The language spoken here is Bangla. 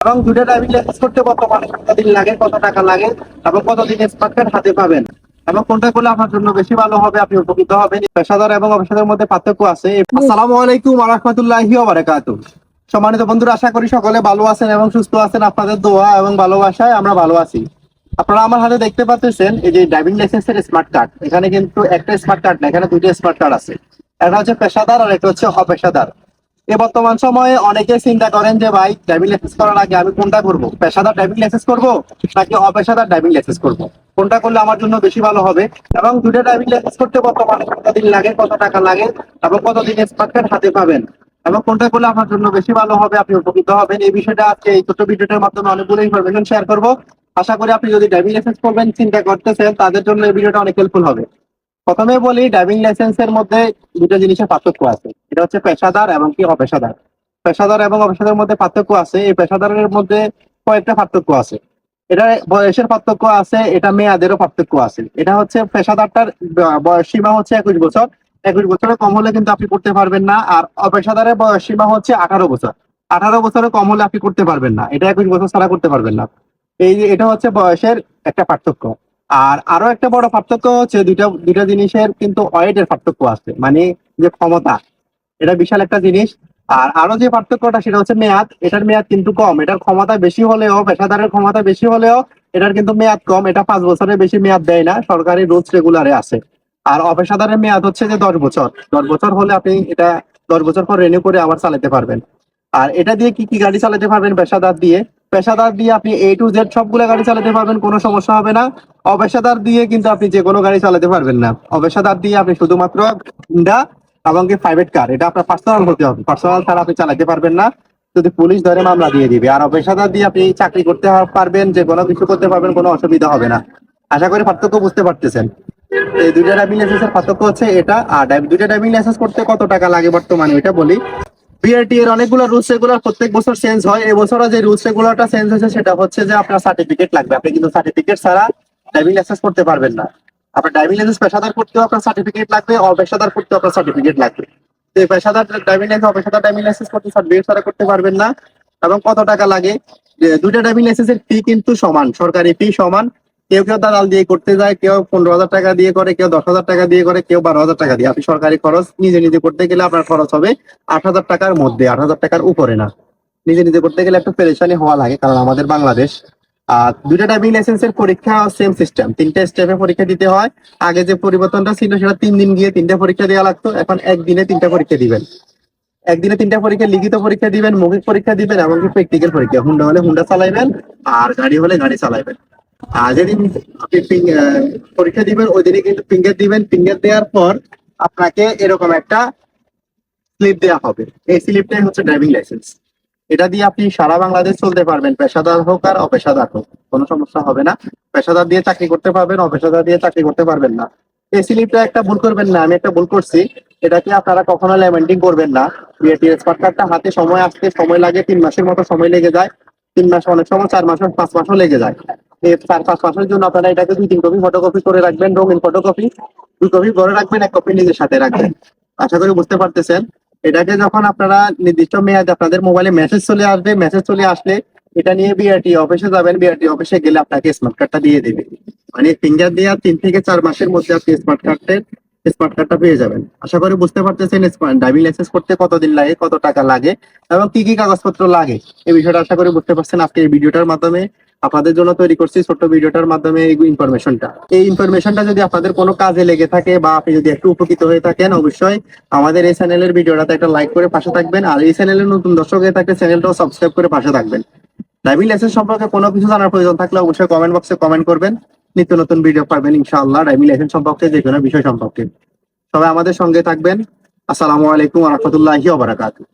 এবং দুটো ড্রাইভিং লাইসেন্স করতে বর্তমানে কতদিন লাগে, কত টাকা লাগে এবং কতদিন স্মার্ট কার্ড হাতে পাবেন এবং কোনটা করলে আপনার জন্য বেশি ভালো হবে, আপনি উপকৃত হবেন। পেশাদার এবং অপেশাদার মধ্যে পার্থক্য আছে। আসসালামু আলাইকুম ওয়া রাহমাতুল্লাহি ওয়া বারাকাতুহু। সম্মানিত বন্ধুরা, আশা করি সকলে ভালো আছেন এবং সুস্থ আছেন। আপনাদের দোয়া এবং ভালোবাসায় আমরা ভালো আছি। আপনারা আমার হাতে দেখতে পাচ্ছেন এই যে ড্রাইভিং লাইসেন্সের স্মার্ট কার্ড। এখানে কিন্তু একটা স্মার্ট কার্ড না, এখানে দুইটা স্মার্ট কার্ড আছে। একটা হচ্ছে পেশাদার আর একটা হচ্ছে অপেশাদার। বর্তমান সময়ে অনেকে চিন্তা করেন যে ভাই, ড্রাইভিং লাইসেন্স করার আগে আমি কোনটা করব, পেশাদার ড্রাইভিং লাইসেন্স করব নাকি অপেশাদার ড্রাইভিং লাইসেন্স করব, কোনটা করলে আমার জন্য বেশি ভালো হবে এবং দুটো ড্রাইভিং লাইসেন্স করতে বর্তমানে কতদিন লাগে, কত টাকা লাগে এবং কতদিন স্মার্ট কার্ড হাতে পাবেন এবং কোনটা করলে আপনার জন্য বেশি ভালো হবে, আপনি উপকৃত হবেন। এই বিষয়টা আজকে এই ছোট্ট ভিডিওটার মাধ্যমে অনেকগুলো ইনফরমেশন শেয়ার করব। আশা করি আপনি যদি ড্রাইভিং লাইসেন্স করবেন চিন্তা করতেছেন, তাদের জন্য এই ভিডিওটা অনেক হেল্পফুল হবে। প্রথমে বলি, ড্রাইভিং লাইসেন্সের মধ্যে দুটো জিনিসের পার্থক্য আছে। এটা হচ্ছে পেশাদার এবং কি অপেশাদার। পেশাদার এবং অপেশাদার মধ্যে পার্থক্য আছে। এই পেশাদারের মধ্যে কয়েকটা পার্থক্য আছে। এটা বয়সের পার্থক্য আছে, এটা মেয়াদেরও পার্থক্য আছে। এটা হচ্ছে পেশাদারটার বয়স সীমা হচ্ছে 21 বছর। 21 বছরের কম হলে কিন্তু আপনি করতে পারবেন না। আর অপেশাদারের বয়স সীমা হচ্ছে 18 বছর। 18 বছরের কম হলে আপনি করতে পারবেন না। এটা 21 বছর ছাড়া করতে পারবেন না। এই যে এটা হচ্ছে বয়সের একটা পার্থক্য। আর আরো একটা বড় পার্থক্য হচ্ছে দুইটা দুইটা জিনিসের কিন্তু ওয়েটের পার্থক্য আছে, মানে যে ক্ষমতা, এটা বিশাল একটা জিনিস। আর আরো যে পার্থক্যটা সেটা হচ্ছে মেয়াদ। এটার মেয়াদ কিন্তু কম। এটার ক্ষমতা বেশি হলেও, পেশাদারের ক্ষমতা বেশি হলেও এটার কিন্তু মেয়াদ কম। এটা 5 বছরের বেশি মেয়াদ দেয় না, সরকারি রুলস রেগুলারে আছে। আর অপেশাদারের মেয়াদ হচ্ছে যে 10 বছর। 10 বছর হলে আপনি এটা 10 বছর পর রিনিউ করে আবার চালাতে পারবেন। আর এটা দিয়ে কি কি গাড়ি চালাতে পারবেন? পেশাদার দিয়ে, পেশাদার দিয়ে আপনি A to Z সবগুলো গাড়ি চালাতে পারবেন, কোনো সমস্যা হবে না। অপেশাদার দিয়ে কিন্তু আপনি যে কোনো গাড়ি চালাতে পারবেন না। অপেশাদার দিয়ে আপনি শুধুমাত্র হুন্ডা এবং কি প্রাইভেট কার, এটা আপনার পার্সোনাল হতে হবে। পার্সোনাল ছাড়া আপনি চালাতে পারবেন না, যদি পুলিশ ধরে মামলা দিয়ে দিবে। আর অপেশাদার দিয়ে আপনি চাকরি করতে পারবেন, যে কোনো কিছু করতে পারবেন, কোনো অসুবিধা হবে না। আশা করি পার্থক্য বুঝতে পারতেছেন। এই দুইটা ড্রাইভিং লাইসেন্সের পার্থক্য হচ্ছে এটা। আর দুইটা ড্রাইভিং লাইসেন্স করতে কত টাকা লাগে বর্তমানে এটা বলি। বিআরটি এর অনেকগুলো রুলস রেগুলার প্রত্যেক বছর চেঞ্জ হয়। এই বছরও যে রুলস রেগুলারটা চেঞ্জ হয়েছে সেটা হচ্ছে যে আপনার সার্টিফিকেট লাগবে। আপনি কিন্তু সার্টিফিকেট ছাড়া ড্রাইভিং লাইসেন্স করতে পারবেন না। আপনার ড্রাইভিং লাইসেন্স পেশাদার করতেও আপনার সার্টিফিকেট লাগবে, অপেশাদার করতেও আপনার সার্টিফিকেট লাগবে। তো এই পেশাদার ড্রাইভিং লাইসেন্স, অপেশাদার ড্রাইভিং লাইসেন্স করতে সার্টিফিকেট ছাড়া করতে পারবেন না। এবং কত টাকা লাগে? দুইটা ড্রাইভিং লাইসেন্সের ফি কিন্তু সমান, সরকারি ফি সমান। কেউ কেউ দালাল দিয়ে করতে যায়, কেউ 15,000 টাকা দিয়ে করে, কেউ 10,000 টাকা দিয়ে করে, কেউ 12,000 টাকা দিয়ে। আপনি সরকারি খরচ নিজে নিজে করতে গেলে আপনার খরচ হবে 8,000 টাকার মধ্যে, 8,000 টাকার উপরে না। নিজে নিজে করতে গেলে একটু পেরেশানি হওয়া লাগে, কারণ আমাদের বাংলাদেশ। আর দুইটা ড্রাইভিং লাইসেন্সের পরীক্ষা সেম সিস্টেম, 3টে স্টেপে পরীক্ষা দিতে হয়। আগে যে পরিবর্তনটা ছিল সেটা 3 দিন গিয়ে 3টে পরীক্ষা দেওয়া লাগতো, এখন একদিনে 3টে পরীক্ষা দিবেন। একদিনে 3টে পরীক্ষা, লিখিত পরীক্ষা দিবেন, মৌখিক পরীক্ষা দিবেন এবং প্র্যাকটিক্যাল পরীক্ষা। হুন্ডা হলে হুন্ডা চালাইবেন আর গাড়ি হলে গাড়ি চালাইবেন। আর যেদিন আপনি পরীক্ষা দিবেন ওই দিনে কিন্তু ফিঙ্গার দিবেন। ফিঙ্গার দেওয়ার পর আপনাকে এরকম একটা স্লিপ দেওয়া হবে। এই স্লিপটাই হচ্ছে ড্রাইভিং লাইসেন্স। এটা দিয়ে আপনি সারা বাংলাদেশ চলতে পারবেন, পেশাদার হোক আর অপেশাদার হোক, কোনো সমস্যা হবে না। পেশাদার দিয়ে চাকরি করতে পারবেন, অপেশাদার দিয়ে চাকরি করতে পারবেন না। এই স্লিপটা একটা ভুল করবেন না, আমি একটা ভুল করছি। এটাকে আপনারা কখনো ল্যামেন্টিং করবেন না। বিআরটি স্মার্ট কার্ডটা হাতে সময় আসতে সময় লাগে, 3 মাসের মতো সময় লেগে যায়। 3 মাস, অনেক সময় 4 মাস, 5 মাসও লেগে যায়। এই 4-5 মাসের জন্য আপনারা এটাকে 2-3 কপি ফটোকপি করে রাখবেন, রঙিন ফটোকপি। 2 কপি ঘরে রাখবেন, 1 কপি নিজের সাথে রাখবেন। আশা করি বুঝতে পারতেছেন। এটাকে যখন আপনারা নির্দিষ্ট মেয়াদে আপনাদের মোবাইলে মেসেজ চলে আসবে, মেসেজ চলে আসলে এটা নিয়ে বিআরটি অফিসে যাবেন। বিআরটি অফিসে গেলে আপনাকে স্মার্ট কার্ডটা দিয়ে দেবে। মানে ফিঙ্গার দিয়ে 3 থেকে 4 মাসের মধ্যে আপনি স্মার্ট কার্ডটা পেয়ে যাবেন। আশা করি বুঝতে পারতেছেন ড্রাইভিং লাইসেন্স করতে কতদিন লাগে, কত টাকা লাগে এবং কি কি কাগজপত্র লাগে। এই বিষয়টা আশা করি বুঝতে পারছেন। আজকে এই ভিডিওটার মাধ্যমে আপনাদের জন্য তৈরি করছি, ছোট্ট ভিডিওটার মাধ্যমে এই ইনফরমেশনটা। এই ইনফরমেশনটা যদি আপনাদের কোনো কাজে লেগে থাকে বা আপনি যদি একটু উপকৃত হয়ে থাকেন, অবশ্যই আমাদের এই চ্যানেলের ভিডিওটাতে একটা লাইক করে পাশে থাকবেন। আর এই চ্যানেলের নতুন দর্শক হয়ে থাকলে চ্যানেলটাও সাবস্ক্রাইব করে পাশে থাকবেন। ড্রাইভিং লাইসেন্স সম্পর্কে কোনো কিছু জানার প্রয়োজন থাকলে অবশ্যই কমেন্ট বক্সে কমেন্ট করবেন। নিত্য নতুন ভিডিও পাবেন ইনশাআল্লাহ ড্রাইভিং লাইসেন্স সম্পর্কে, যে কোনো বিষয় সম্পর্কে। সবাই আমাদের সঙ্গে থাকবেন। আসসালামু আলাইকুম ওয়া রাহমাতুল্লাহি ওয়া বারাকাতুহু।